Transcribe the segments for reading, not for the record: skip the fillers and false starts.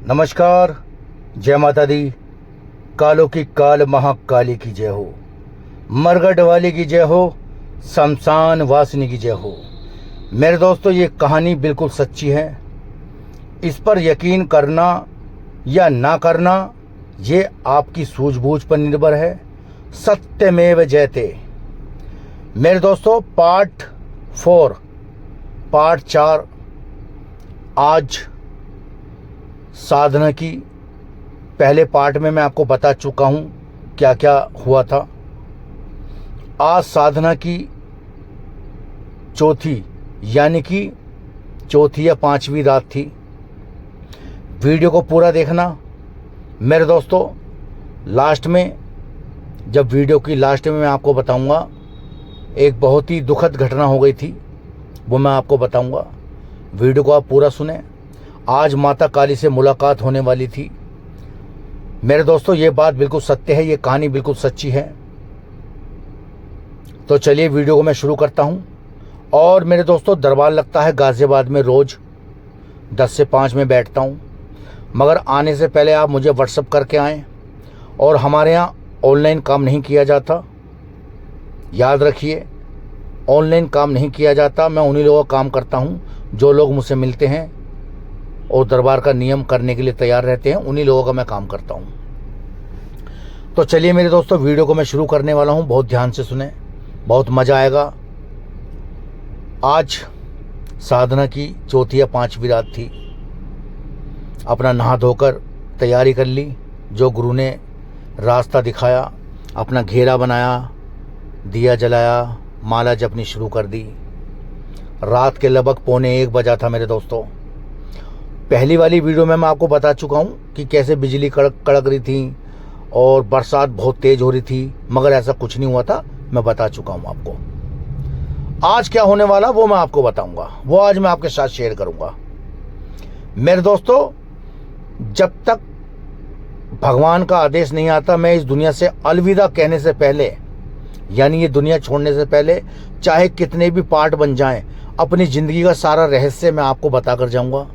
नमस्कार, जय माता दी। कालों की काल महाकाली की जय हो, मरगढ़ वाली की जय हो, शमशान वासिनी की जय हो। मेरे दोस्तों, ये कहानी बिल्कुल सच्ची है। इस पर यकीन करना या ना करना ये आपकी सूझबूझ पर निर्भर है। सत्यमेव जयते। मेरे दोस्तों, पार्ट 4 आज साधना की। पहले पार्ट में मैं आपको बता चुका हूँ क्या क्या हुआ था। आज साधना की चौथी यानी कि चौथी या पांचवी रात थी। वीडियो को पूरा देखना मेरे दोस्तों। लास्ट में, जब वीडियो की लास्ट में मैं आपको बताऊंगा, एक बहुत ही दुखद घटना हो गई थी, वो मैं आपको बताऊंगा। वीडियो को आप पूरा सुने। आज माता काली से मुलाकात होने वाली थी। मेरे दोस्तों, ये बात बिल्कुल सत्य है, ये कहानी बिल्कुल सच्ची है। तो चलिए वीडियो को मैं शुरू करता हूं। और मेरे दोस्तों, दरबार लगता है गाजियाबाद में, रोज 10 से 5 में बैठता हूं। मगर आने से पहले आप मुझे व्हाट्सअप करके आएँ। और हमारे यहाँ ऑनलाइन काम नहीं किया जाता, याद रखिए, ऑनलाइन काम नहीं किया जाता। मैं उन्हीं लोगों का काम करता हूं जो लोग मुझसे मिलते हैं और दरबार का नियम करने के लिए तैयार रहते हैं, उन्हीं लोगों का मैं काम करता हूं। तो चलिए मेरे दोस्तों, वीडियो को मैं शुरू करने वाला हूं। बहुत ध्यान से सुने, बहुत मज़ा आएगा। आज साधना की चौथी या पांचवी रात थी। अपना नहा धोकर तैयारी कर ली। जो गुरु ने रास्ता दिखाया, अपना घेरा बनाया, दिया जलाया, माला जपनी शुरू कर दी। रात के लगभग 1:45 बजा था मेरे दोस्तों। पहली वाली वीडियो में मैं आपको बता चुका हूँ कि कैसे बिजली कड़क रही थी और बरसात बहुत तेज हो रही थी, मगर ऐसा कुछ नहीं हुआ था। मैं बता चुका हूँ आपको। आज क्या होने वाला वो मैं आपको बताऊंगा, वो आज मैं आपके साथ शेयर करूंगा। मेरे दोस्तों, जब तक भगवान का आदेश नहीं आता, मैं इस दुनिया से अलविदा कहने से पहले, यानी ये दुनिया छोड़ने से पहले, चाहे कितने भी पार्ट बन जाएं, अपनी ज़िंदगी का सारा रहस्य मैं आपको बताकर जाऊंगा।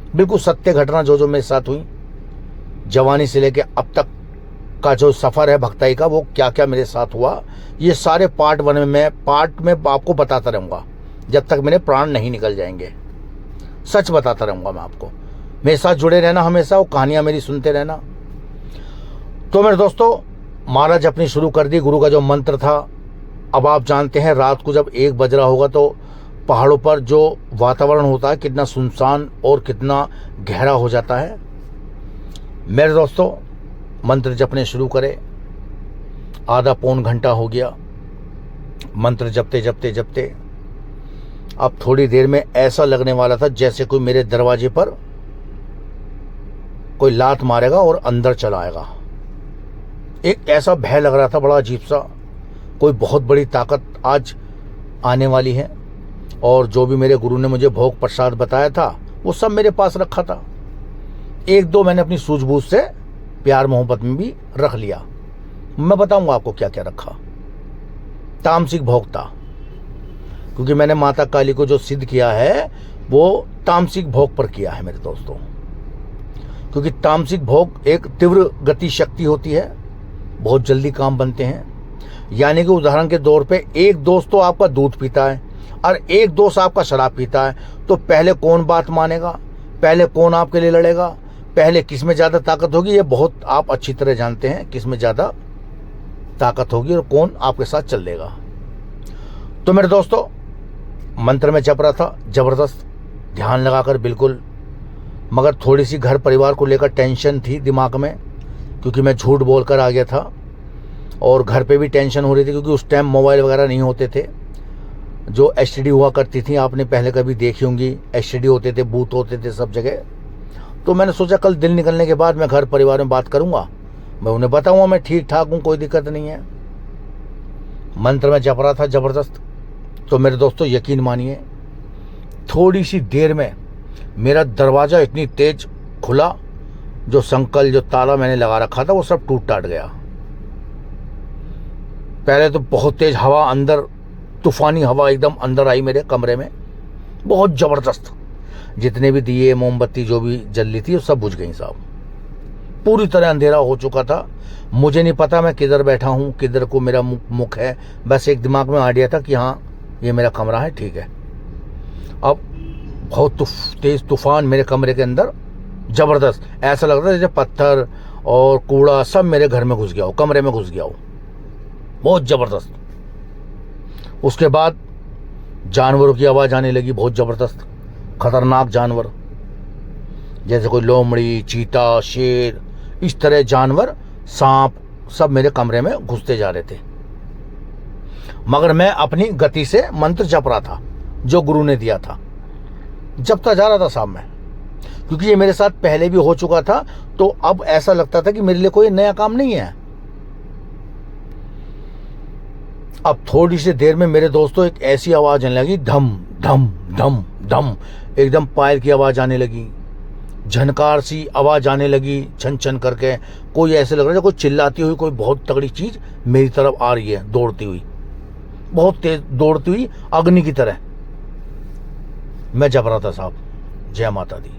बिल्कुल सत्य घटना जो मेरे साथ हुई, जवानी से लेकर अब तक का जो सफ़र है भक्ताई का, वो क्या क्या मेरे साथ हुआ, ये सारे पार्ट में आपको बताता रहूँगा जब तक मेरे प्राण नहीं निकल जाएंगे। सच बताता रहूँगा मैं आपको। मेरे साथ जुड़े रहना हमेशा, वो कहानियाँ मेरी सुनते रहना। तो मेरे दोस्तों, माला जपनी शुरू कर दी। गुरु का जो मंत्र था, अब आप जानते हैं, रात को जब 1 बज रहा होगा तो पहाड़ों पर जो वातावरण होता है कितना सुनसान और कितना गहरा हो जाता है। मेरे दोस्तों, मंत्र जपने शुरू करे। आधा पौन घंटा हो गया मंत्र जपते जपते जपते। अब थोड़ी देर में ऐसा लगने वाला था जैसे कोई मेरे दरवाजे पर कोई लात मारेगा और अंदर चला आएगा। एक ऐसा भय लग रहा था, बड़ा अजीब सा, कोई बहुत बड़ी ताकत आज आने वाली है। और जो भी मेरे गुरु ने मुझे भोग प्रसाद बताया था, वो सब मेरे पास रखा था। 1-2 मैंने अपनी सूझबूझ से प्यार मोहब्बत में भी रख लिया। मैं बताऊंगा आपको क्या क्या रखा। तामसिक भोग था, क्योंकि मैंने माता काली को जो सिद्ध किया है वो तामसिक भोग पर किया है मेरे दोस्तों। क्योंकि तामसिक भोग एक तीव्र गति शक्ति होती है, बहुत जल्दी काम बनते हैं। यानी कि उदाहरण के तौर पे, एक दोस्त तो आपका दूध पीता है और एक दोस्त आपका शराब पीता है, तो पहले कौन बात मानेगा, पहले कौन आपके लिए लड़ेगा, पहले किस में ज़्यादा ताकत होगी, ये बहुत आप अच्छी तरह जानते हैं किस में ज़्यादा ताकत होगी और कौन आपके साथ चल देगा। तो मेरे दोस्तों, मंत्र में जप रहा था ज़बरदस्त, ध्यान लगाकर बिल्कुल। मगर थोड़ी सी घर परिवार को लेकर टेंशन थी दिमाग में, क्योंकि मैं झूठ बोलकर आ गया था। और घर पे भी टेंशन हो रही थी, क्योंकि उस टाइम मोबाइल वगैरह नहीं होते थे। जो एसटीडी हुआ करती थी, आपने पहले कभी देखी होंगी, एसटीडी होते थे, बूथ होते थे सब जगह। तो मैंने सोचा कल दिन निकलने के बाद मैं घर परिवार में बात करूंगा, मैं उन्हें बताऊंगा मैं ठीक ठाक हूँ, कोई दिक्कत नहीं है। मंत्र में जप रहा था ज़बरदस्त। तो मेरे दोस्तों, यकीन मानिए, थोड़ी सी देर में मेरा दरवाज़ा इतनी तेज खुला, जो संकल, जो ताला मैंने लगा रखा था, वो सब टूट टाट गया। पहले तो बहुत तेज हवा अंदर, तूफानी हवा एकदम अंदर आई मेरे कमरे में, बहुत ज़बरदस्त। जितने भी दिए मोमबत्ती जो भी जल रही थी वो सब बुझ गई साहब। पूरी तरह अंधेरा हो चुका था। मुझे नहीं पता मैं किधर बैठा हूँ, किधर को मेरा मुख है। बस एक दिमाग में आइडिया था कि हाँ ये मेरा कमरा है, ठीक है। अब बहुत तेज तूफान मेरे कमरे के अंदर, ज़बरदस्त। ऐसा लग रहा था जैसे पत्थर और कूड़ा सब मेरे घर में घुस गया हो, कमरे में घुस गया हो, बहुत ज़बरदस्त। उसके बाद जानवरों की आवाज़ आने लगी, बहुत ज़बरदस्त, खतरनाक जानवर, जैसे कोई लोमड़ी, चीता, शेर, इस तरह जानवर, सांप, सब मेरे कमरे में घुसते जा रहे थे। मगर मैं अपनी गति से मंत्र जप रहा था जो गुरु ने दिया था, जपता जा रहा था साहब मैं, क्योंकि ये मेरे साथ पहले भी हो चुका था। तो अब ऐसा लगता था कि मेरे लिए कोई नया काम नहीं है। अब थोड़ी सी देर में मेरे दोस्तों एक ऐसी आवाज आने लगी, धम धम धम धम, एकदम पायल की आवाज आने लगी, झनकार सी आवाज आने लगी, छन छन करके। कोई ऐसे लग रहा है कोई चिल्लाती हुई कोई बहुत तगड़ी चीज मेरी तरफ आ रही है, दौड़ती हुई, बहुत तेज दौड़ती हुई, अग्नि की तरह। मैं जप रहा था साहब, जय माता दी,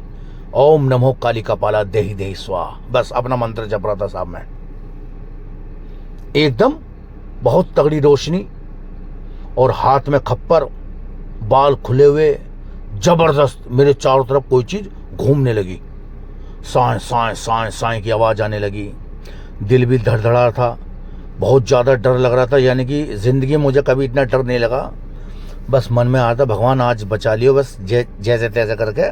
ओम नमो काली कपाला देहि देहि स्वाहा, बस अपना मंत्र जप रहा था साहब मैं। एकदम बहुत तगड़ी रोशनी और हाथ में खप्पर, बाल खुले हुए, जबरदस्त मेरे चारों तरफ कोई चीज घूमने लगी, साए साए साए साए की आवाज आने लगी। दिल भी धड़धड़ा था, बहुत ज़्यादा डर लग रहा था, यानी कि ज़िंदगी में मुझे कभी इतना डर नहीं लगा। बस मन में आता भगवान आज बचा लियो, बस जैसे तैसे करके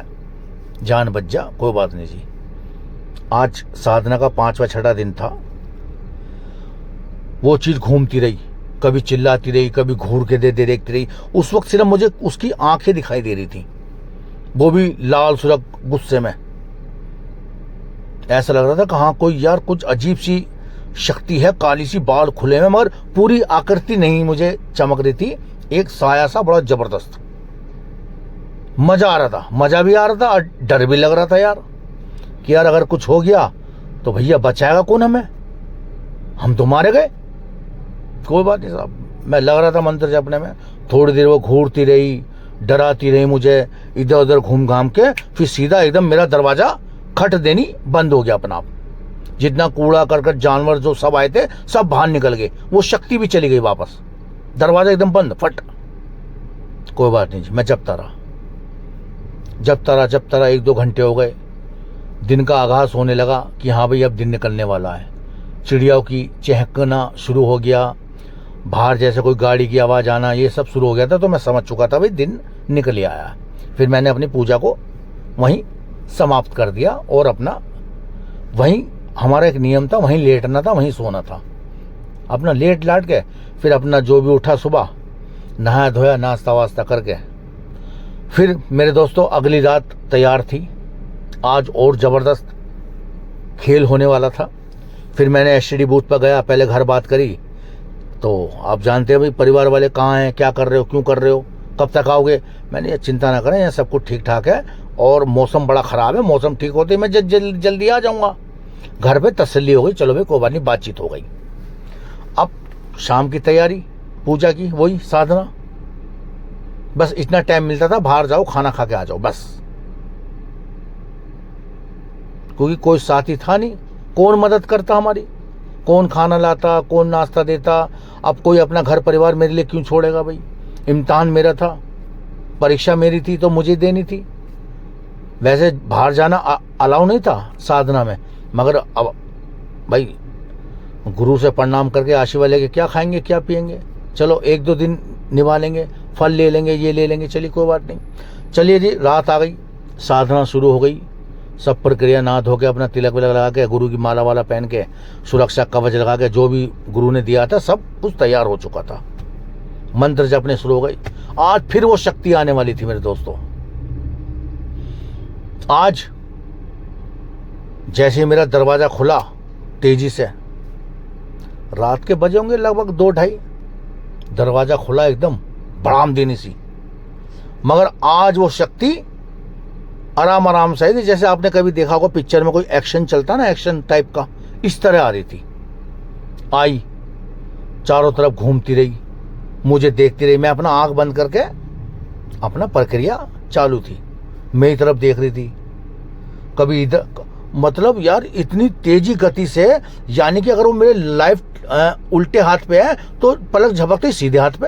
जान बच जा, कोई बात नहीं जी। आज साधना का 5वां 6वां दिन था। वो चीज़ घूमती रही, कभी चिल्लाती रही, कभी घूर के दे देखती रही। उस वक्त सिर्फ मुझे उसकी आंखें दिखाई दे रही थी, वो भी लाल सुरख गुस्से में। ऐसा लग रहा था कि हाँ कोई यार कुछ अजीब सी शक्ति है, काली सी, बाल खुले में, मगर पूरी आकृति नहीं मुझे चमक रही थी, एक साया सा बड़ा जबरदस्त। मजा आ रहा था, मजा भी आ रहा था और डर भी लग रहा था यार, कि यार अगर कुछ हो गया तो भैया बचाएगा कौन हमें, हम तो मारे गए। कोई बात नहीं साहब, मैं लग रहा था मंत्र जपने में। थोड़ी देर वो घूरती रही, डराती रही मुझे, इधर उधर घूम घाम के, फिर सीधा एकदम मेरा दरवाजा खट देनी बंद हो गया अपना आप। जितना कूड़ा करकट जानवर जो सब आए थे सब बाहर निकल गए, वो शक्ति भी चली गई वापस, दरवाजा एकदम बंद, फट। कोई बात नहीं जी, मैं जपता रहा, जपता रहा, जपता रहा। 1-2 घंटे हो गए, दिन का आगाज होने लगा कि हाँ भाई अब दिन निकलने वाला है। चिड़ियाओं की चहकना शुरू हो गया, बाहर जैसे कोई गाड़ी की आवाज़ आना, ये सब शुरू हो गया था। तो मैं समझ चुका था भाई दिन निकल आया। फिर मैंने अपनी पूजा को वहीं समाप्त कर दिया और अपना वहीं, हमारा एक नियम था, वहीं लेटना था, वहीं सोना था। अपना लेट लाट के फिर अपना जो भी उठा सुबह, नहाया धोया, नाश्ता वास्ता करके फिर मेरे दोस्तों अगली रात तैयार थी। आज और ज़बरदस्त खेल होने वाला था। फिर मैंने एसटीडी बूथ पर गया, पहले घर बात करी। तो आप जानते हैं भाई परिवार वाले कहाँ हैं, क्या कर रहे हो, क्यों कर रहे हो, कब तक आओगे। मैंने ये चिंता ना करें, यहाँ सब कुछ ठीक ठाक है और मौसम बड़ा ख़राब है, मौसम ठीक होते ही मैं जल्दी आ जाऊँगा। घर पे तसल्ली हो गई, चलो भाई कोई बात नहीं, बातचीत हो गई। अब शाम की तैयारी पूजा की, वही साधना, बस इतना टाइम मिलता था, बाहर जाओ खाना खा के आ जाओ बस, क्योंकि कोई साथी था नहीं। कौन मदद करता हमारी, कौन खाना लाता, कौन नाश्ता देता। अब कोई अपना घर परिवार मेरे लिए क्यों छोड़ेगा भाई। इम्तिहान मेरा था, परीक्षा मेरी थी तो मुझे देनी थी। वैसे बाहर जाना अलाउ नहीं था साधना में, मगर अब भाई गुरु से प्रणाम करके आशीर्वाद लेके क्या खाएंगे क्या पिएंगे, चलो 1-2 दिन निभा लेंगे, फल ले लेंगे, ये ले लेंगे, चलिए कोई बात नहीं। चलिए जी, रात आ गई, साधना शुरू हो गई। सब प्रक्रिया नहा धो के अपना तिलक विलक लगा के, गुरु की माला वाला पहन के, सुरक्षा कवच लगा के, जो भी गुरु ने दिया था सब कुछ तैयार हो चुका था। मंत्र जपने शुरू हो गई। आज फिर वो शक्ति आने वाली थी मेरे दोस्तों। आज जैसे मेरा दरवाजा खुला तेजी से, रात के बजे होंगे लगभग 2-2:30, दरवाजा खुला एकदम बड़ामदीनी सी, मगर आज वो शक्ति आराम आराम से थी, जैसे आपने कभी देखा होगा पिक्चर में कोई एक्शन चलता ना, एक्शन टाइप का, इस तरह आ रही थी। आई, चारों तरफ घूमती रही, मुझे देखती रही। मैं अपना आंख बंद करके, अपना प्रक्रिया चालू थी, मेरी तरफ देख रही थी, कभी इधर, मतलब यार इतनी तेजी गति से, यानी कि अगर वो मेरे लाइफ उल्टे हाथ पे है तो पलक झपकते ही सीधे हाथ पे,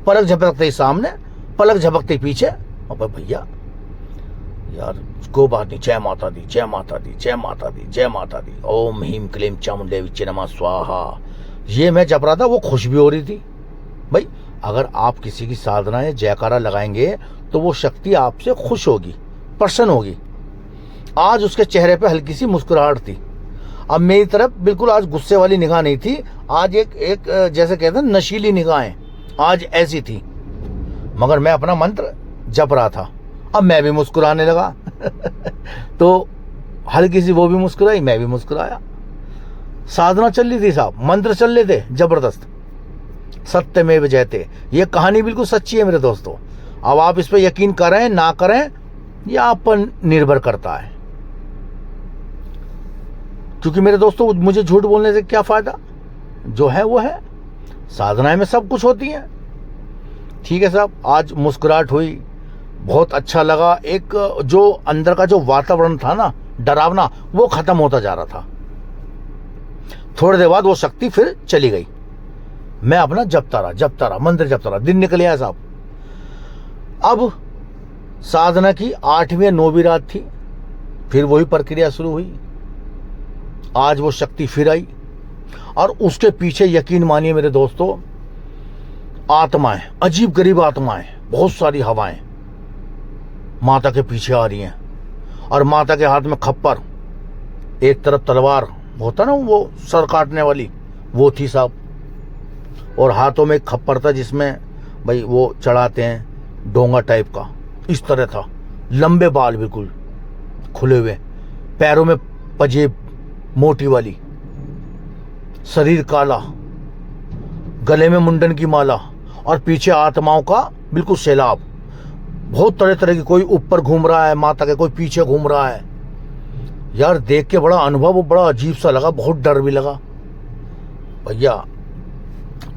पलक झपकते ही सामने, पलक झपकते ही पीछे। अब भैया यार को बात नहीं, जय माता दी, जय माता दी, जय माता दी, जय माता दी, ओम ह्रीं क्लीं चामुंडे विच्चे नमः स्वाहा। ये मैं जप रहा था, वो खुश भी हो रही थी। भाई अगर आप किसी की साधना या जयकारा लगाएंगे तो वो शक्ति आपसे खुश होगी, प्रसन्न होगी। आज उसके चेहरे पे हल्की सी मुस्कुराहट थी। अब मेरी तरफ बिल्कुल आज गुस्से वाली निगाह नहीं थी, आज एक जैसे कहते हैं नशीली निगाहें, आज ऐसी थी। मगर मैं अपना मंत्र जप रहा था, अब मैं भी मुस्कुराने लगा तो हल्की सी वो भी मुस्कुराई, मैं भी मुस्कुराया। साधना चल रही थी साहब, मंत्र चल रहे थे जबरदस्त। सत्यमेव जयते, ये कहानी बिल्कुल सच्ची है मेरे दोस्तों। अब आप इस पर यकीन करें ना करें, यह आप पर निर्भर करता है। क्योंकि मेरे दोस्तों मुझे झूठ बोलने से क्या फायदा, जो है वो है। साधनाएं में सब कुछ होती हैं। ठीक है साहब, आज मुस्कुराहट हुई, बहुत अच्छा लगा। एक जो अंदर का जो वातावरण था ना डरावना, वो खत्म होता जा रहा था। थोड़ी देर बाद वो शक्ति फिर चली गई। मैं अपना जपता रहा, मंत्र जपता रहा। दिन निकल आया साहब। अब साधना की 8वीं या 9वीं रात थी, फिर वही प्रक्रिया शुरू हुई। आज वो शक्ति फिर आई और उसके पीछे यकीन मानिए मेरे दोस्तों, आत्माएं, अजीब गरीब आत्माएं, बहुत सारी हवाएं माता के पीछे आ रही हैं। और माता के हाथ में खप्पर, एक तरफ तलवार होता ना वो सर काटने वाली, वो थी साहब। और हाथों में एक खप्पर था जिसमें भाई वो चढ़ाते हैं, डोंगा टाइप का, इस तरह था। लंबे बाल बिल्कुल खुले हुए, पैरों में पंजेब मोटी वाली, शरीर काला, गले में मुंडन की माला और पीछे आत्माओं का बिल्कुल सैलाब। बहुत तरह तरह की, कोई ऊपर घूम रहा है माता के, कोई पीछे घूम रहा है। यार देख के बड़ा अनुभव, बड़ा अजीब सा लगा, बहुत डर भी लगा। भैया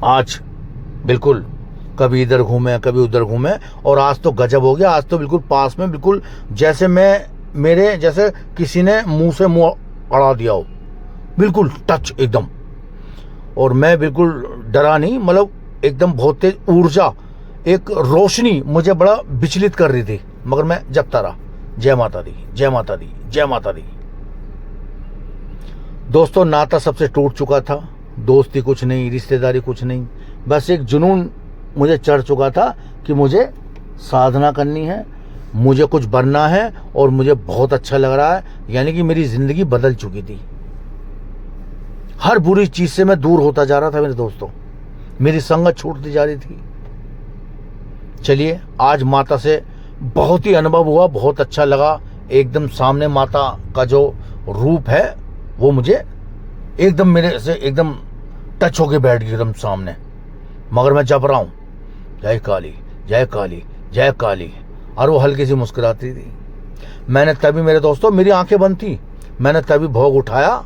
आज बिल्कुल कभी इधर घूमे कभी उधर घूमे, और आज तो गजब हो गया। आज तो बिल्कुल पास में, बिल्कुल जैसे मेरे जैसे किसी ने मुंह से मुंह अड़ा दिया हो, बिल्कुल टच एकदम। और मैं बिल्कुल डरा नहीं, मतलब एकदम बहुत तेज ऊर्जा, एक रोशनी मुझे बड़ा विचलित कर रही थी। मगर मैं जपता रहा, जय माता दी, जय माता दी, जय माता दी। दोस्तों नाता सबसे टूट चुका था, दोस्ती कुछ नहीं, रिश्तेदारी कुछ नहीं, बस एक जुनून मुझे चढ़ चुका था कि मुझे साधना करनी है, मुझे कुछ बनना है, और मुझे बहुत अच्छा लग रहा है। यानी कि मेरी जिंदगी बदल चुकी थी। हर बुरी चीज से मैं दूर होता जा रहा था मेरे दोस्तों, मेरी संगत छूटती जा रही थी। चलिए आज माता से बहुत ही अनुभव हुआ, बहुत अच्छा लगा। एकदम सामने माता का जो रूप है वो मुझे एकदम मेरे से एकदम टच होके बैठ गई एकदम सामने। मगर मैं जप रहा हूँ, जय काली, जय काली, जय काली, और वो हल्की सी मुस्कुराती थी। मैंने तभी मेरे दोस्तों, मेरी आंखें बंद थी, मैंने तभी भोग उठाया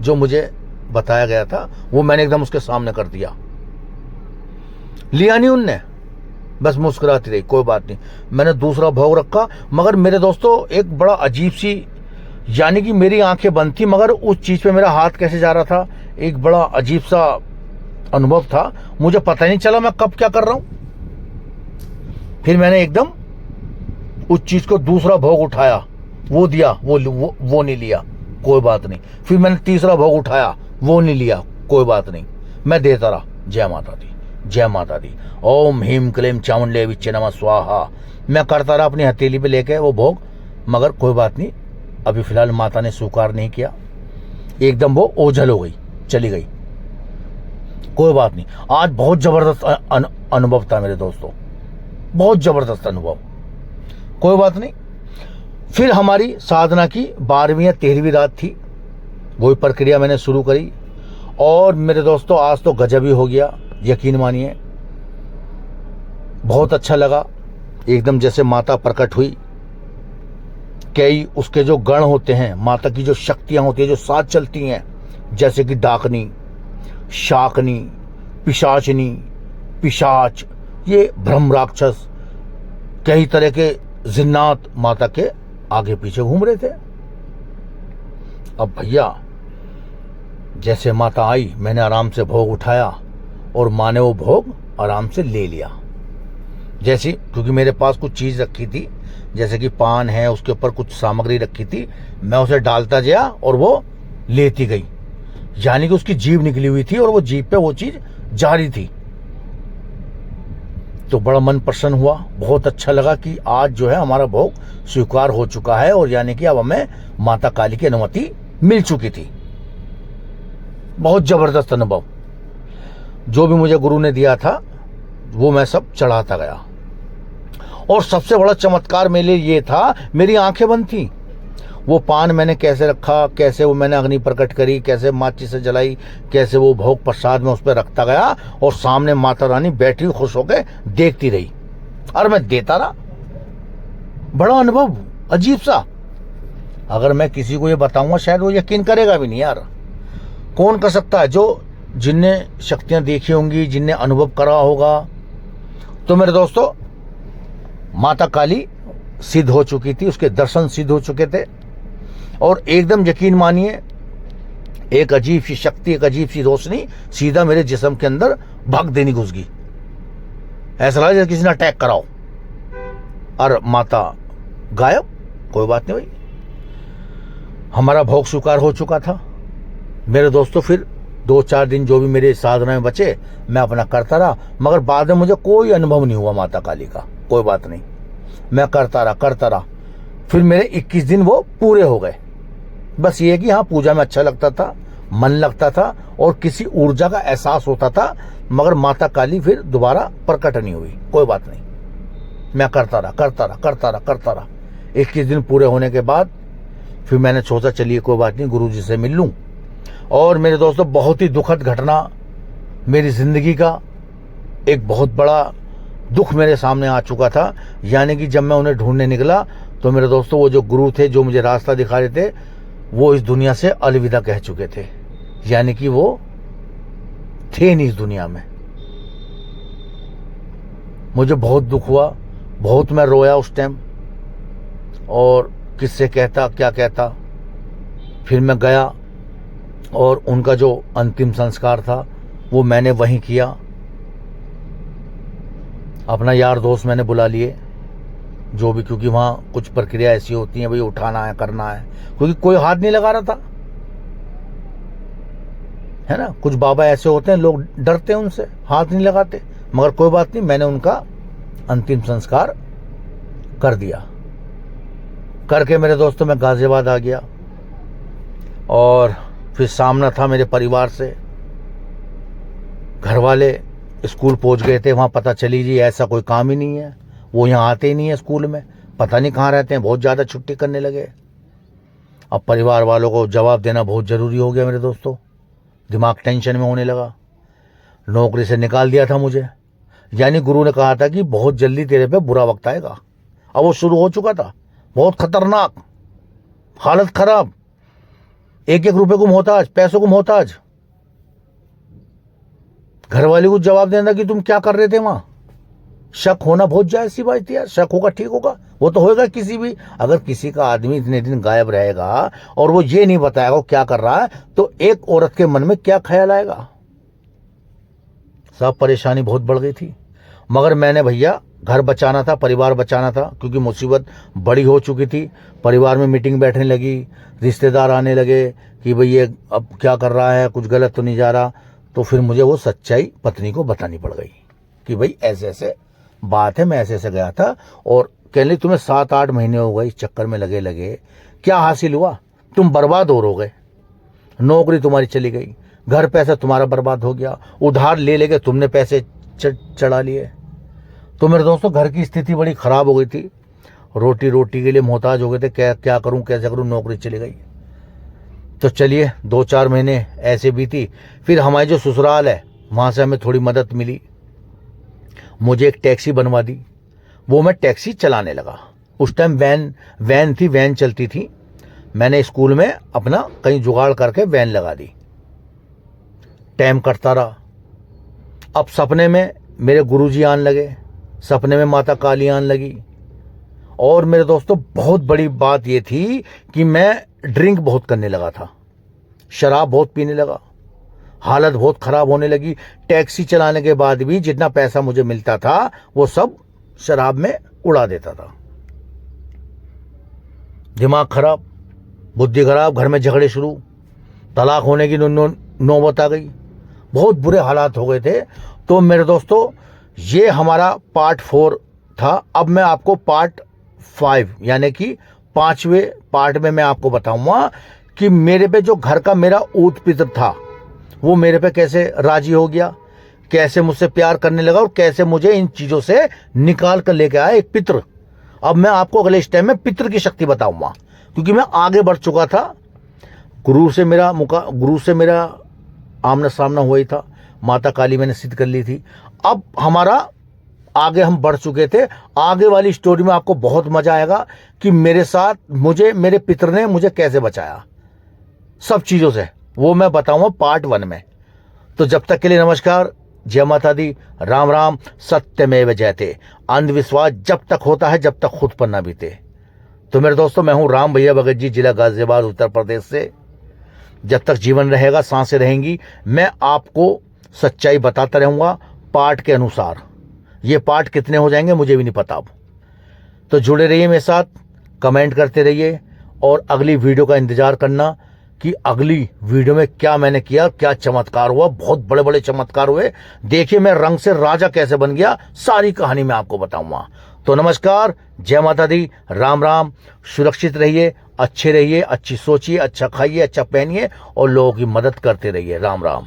जो मुझे बताया गया था, वो मैंने एकदम उसके सामने कर दिया। लिया नहीं उनने, बस मुस्कुराती रही, कोई बात नहीं। मैंने दूसरा भोग रखा। मगर मेरे दोस्तों एक बड़ा अजीब सी, यानी कि मेरी आंखें बंद थी मगर उस चीज पे मेरा हाथ कैसे जा रहा था, एक बड़ा अजीब सा अनुभव था। मुझे पता नहीं चला मैं कब क्या कर रहा हूं। फिर मैंने एकदम उस चीज को दूसरा भोग उठाया, वो दिया, वो नहीं लिया, कोई बात नहीं। फिर मैंने तीसरा भोग उठाया, वो नहीं लिया, कोई बात नहीं। मैं देता रहा, जय माता दी, जय माता दी, ओम ह्रीं क्लीं चामुंडे विच्चे नमः स्वाहा। मैं करता रहा अपनी हथेली पे लेके वो भोग, मगर कोई बात नहीं, अभी फिलहाल माता ने स्वीकार नहीं किया। एकदम वो ओझल हो गई, चली गई, कोई बात नहीं। आज बहुत जबरदस्त अनुभव था मेरे दोस्तों, बहुत जबरदस्त अनुभव, कोई बात नहीं। फिर हमारी साधना की 12वीं या 13वीं रात थी, वही प्रक्रिया मैंने शुरू करी। और मेरे दोस्तों आज तो गजब ही हो गया, यकीन मानिए, बहुत अच्छा लगा। एकदम जैसे माता प्रकट हुई, कई उसके जो गण होते हैं, माता की जो शक्तियां होती है जो साथ चलती हैं, जैसे कि डाकनी, शाकनी, पिशाचनी, पिशाच, ये ब्रह्म राक्षस, कई तरह के जिन्नात माता के आगे पीछे घूम रहे थे। अब भैया जैसे माता आई, मैंने आराम से भोग उठाया और माँ ने वो भोग आराम से ले लिया। जैसे क्योंकि मेरे पास कुछ चीज़ रखी थी, जैसे कि पान है, उसके ऊपर कुछ सामग्री रखी थी, मैं उसे डालता गया और वो लेती गई। यानी कि उसकी जीभ निकली हुई थी और वो जीभ पे वो चीज़ जारी थी। तो बड़ा मन प्रसन्न हुआ, बहुत अच्छा लगा कि आज जो है हमारा भोग स्वीकार हो चुका है और यानी कि अब हमें माता काली की अनुमति मिल चुकी थी। बहुत जबरदस्त अनुभव। जो भी मुझे गुरु ने दिया था वो मैं सब चढ़ाता गया। और सबसे बड़ा चमत्कार मेरे लिए ये था, मेरी आंखें बंद थी। वो पान मैंने कैसे रखा, कैसे वो मैंने अग्नि प्रकट करी, कैसे माचिस से जलाई, कैसे वो भोग प्रसाद में उस पर रखता गया और सामने माता रानी बैठी खुश होकर देखती रही और मैं देता रहा। बड़ा अनुभव अजीब सा। अगर मैं किसी को ये बताऊंगा शायद वो यकीन करेगा भी नहीं यार। कौन कर सकता है? जो जिनने शक्तियां देखी होंगी, जिनने अनुभव करा होगा। तो मेरे दोस्तों, माता काली सिद्ध हो चुकी थी, उसके दर्शन सिद्ध हो चुके थे और एकदम यकीन मानिए एक अजीब सी शक्ति, एक अजीब सी रोशनी सीधा मेरे जिस्म के अंदर भग देनी घुस गई। ऐसा लगा जैसे किसी ने अटैक कराओ और माता गायब। कोई बात नहीं भाई, हमारा भोग स्वीकार हो चुका था। मेरे दोस्तों फिर 2-4 दिन जो भी मेरे साधना में बचे मैं अपना करता रहा, मगर बाद में मुझे कोई अनुभव नहीं हुआ माता काली का। कोई बात नहीं, मैं करता रहा। फिर मेरे 21 दिन वो पूरे हो गए। बस ये कि हाँ, पूजा में अच्छा लगता था, मन लगता था और किसी ऊर्जा का एहसास होता था, मगर माता काली फिर दोबारा प्रकट नहीं हुई। कोई बात नहीं, मैं करता रहा। 21 दिन पूरे होने के बाद फिर मैंने सोचा चलिए कोई बात नहीं, गुरु जी से मिल लूं। और मेरे दोस्तों, बहुत ही दुखद घटना मेरी जिंदगी का, एक बहुत बड़ा दुख मेरे सामने आ चुका था। यानी कि जब मैं उन्हें ढूंढने निकला तो मेरे दोस्तों, वो जो गुरु थे, जो मुझे रास्ता दिखा रहे थे, वो इस दुनिया से अलविदा कह चुके थे। यानी कि वो थे नहीं इस दुनिया में। मुझे बहुत दुख हुआ, बहुत मैं रोया उस टाइम और किससे कहता, क्या कहता। फिर मैं गया और उनका जो अंतिम संस्कार था वो मैंने वहीं किया। अपना यार दोस्त मैंने बुला लिए जो भी, क्योंकि वहाँ कुछ प्रक्रिया ऐसी होती है भाई, उठाना है, करना है, क्योंकि कोई हाथ नहीं लगा रहा था, है ना। कुछ बाबा ऐसे होते हैं, लोग डरते हैं उनसे, हाथ नहीं लगाते। मगर कोई बात नहीं, मैंने उनका अंतिम संस्कार कर दिया। करके मेरे दोस्तों मैं गाजियाबाद आ गया और फिर सामना था मेरे परिवार से। घर वाले स्कूल पहुंच गए थे, वहाँ पता चली जी ऐसा कोई काम ही नहीं है, वो यहाँ आते ही नहीं है स्कूल में, पता नहीं कहाँ रहते हैं, बहुत ज़्यादा छुट्टी करने लगे। अब परिवार वालों को जवाब देना बहुत ज़रूरी हो गया मेरे दोस्तों। दिमाग टेंशन में होने लगा। नौकरी से निकाल दिया था मुझे। यानी गुरु ने कहा था कि बहुत जल्दी तेरे पे बुरा वक्त आएगा। अब वो शुरू हो चुका था, बहुत खतरनाक, हालत खराब, 1-1 रुपए को मोहताज, पैसों को मोहताज। घर वाले को जवाब देना कि तुम क्या कर रहे थे वहां। शक होना बहुत जायज सी बात है यार, शक होगा, ठीक होगा, वो तो होगा किसी भी। अगर किसी का आदमी इतने दिन गायब रहेगा और वो ये नहीं बताएगा वो क्या कर रहा है, तो एक औरत के मन में क्या ख्याल आएगा। सब परेशानी बहुत बढ़ गई थी। मगर मैंने भैया घर बचाना था, परिवार बचाना था, क्योंकि मुसीबत बड़ी हो चुकी थी। परिवार में मीटिंग बैठने लगी, रिश्तेदार आने लगे कि भाई ये अब क्या कर रहा है, कुछ गलत तो नहीं जा रहा। तो फिर मुझे वो सच्चाई पत्नी को बतानी पड़ गई कि भाई ऐसे ऐसे बात है, मैं ऐसे ऐसे गया था। और कहने तुम्हें 7-8 महीने हो गए इस चक्कर में लगे लगे, क्या हासिल हुआ? तुम बर्बाद और हो गए, नौकरी तुम्हारी चली गई, घर पैसा तुम्हारा बर्बाद हो गया, उधार ले लेके तुमने पैसे चढ़ा लिए। तो मेरे दोस्तों, घर की स्थिति बड़ी खराब हो गई थी, रोटी के लिए मोहताज हो गए थे। क्या करूं, कैसे करूं, नौकरी चली गई। तो चलिए 2-4 महीने ऐसे बीती। फिर हमारी जो ससुराल है वहाँ से हमें थोड़ी मदद मिली, मुझे एक टैक्सी बनवा दी, वो मैं टैक्सी चलाने लगा। उस टाइम वैन थी, वैन चलती थी। मैंने स्कूल में अपना कहीं जुगाड़ करके वैन लगा दी, टाइम कटता रहा। अब सपने में मेरे गुरुजी आने लगे, सपने में माता काली आने लगी और मेरे दोस्तों बहुत बड़ी बात ये थी कि मैं ड्रिंक बहुत करने लगा था, शराब बहुत पीने लगा, हालत बहुत खराब होने लगी। टैक्सी चलाने के बाद भी जितना पैसा मुझे मिलता था वो सब शराब में उड़ा देता था। दिमाग खराब, बुद्धि खराब, घर में झगड़े शुरू, तलाक होने की नौबत आ गई, बहुत बुरे हालात हो गए थे। तो मेरे दोस्तों ये हमारा पार्ट 4 था। अब मैं आपको पार्ट 5 यानी कि 5वें पार्ट में मैं आपको बताऊंगा कि मेरे पे जो घर का मेरा ऊत पितर था वो मेरे पे कैसे राजी हो गया, कैसे मुझसे प्यार करने लगा और कैसे मुझे इन चीजों से निकाल कर लेके आया एक पितर। अब मैं आपको अगले स्टेप में पितर की शक्ति बताऊंगा, क्योंकि मैं आगे बढ़ चुका था। गुरु से मेरा आमना सामना हुआ ही था, माता काली मैंने सिद्ध कर ली थी। अब हमारा आगे हम बढ़ चुके थे। आगे वाली स्टोरी में आपको बहुत मजा आएगा कि मेरे साथ मेरे पितर ने मुझे कैसे बचाया सब चीजों से, वो मैं बताऊंगा पार्ट 1 में। तो जब तक के लिए नमस्कार, जय माता दी, राम राम, सत्यमेव जयते। अंधविश्वास जब तक होता है जब तक खुद पर ना बीते। तो मेरे दोस्तों मैं हूं राम भैया भगत जी, जिला गाजियाबाद, उत्तर प्रदेश से। जब तक जीवन रहेगा, सांसें रहेंगी, मैं आपको सच्चाई बताता रहूंगा पार्ट के अनुसार। ये पार्ट कितने हो जाएंगे मुझे भी नहीं पता अब। तो जुड़े रहिए मेरे साथ, कमेंट करते रहिए और अगली वीडियो का इंतजार करना कि अगली वीडियो में क्या मैंने किया, क्या चमत्कार हुआ। बहुत बड़े बड़े चमत्कार हुए। देखिए मैं रंग से राजा कैसे बन गया, सारी कहानी मैं आपको बताऊंगा। तो नमस्कार, जय माता दी, राम राम। सुरक्षित रहिए, अच्छे रहिए, अच्छी सोचिए, अच्छा खाइए, अच्छा पहनिए और लोगों की मदद करते रहिए। राम राम।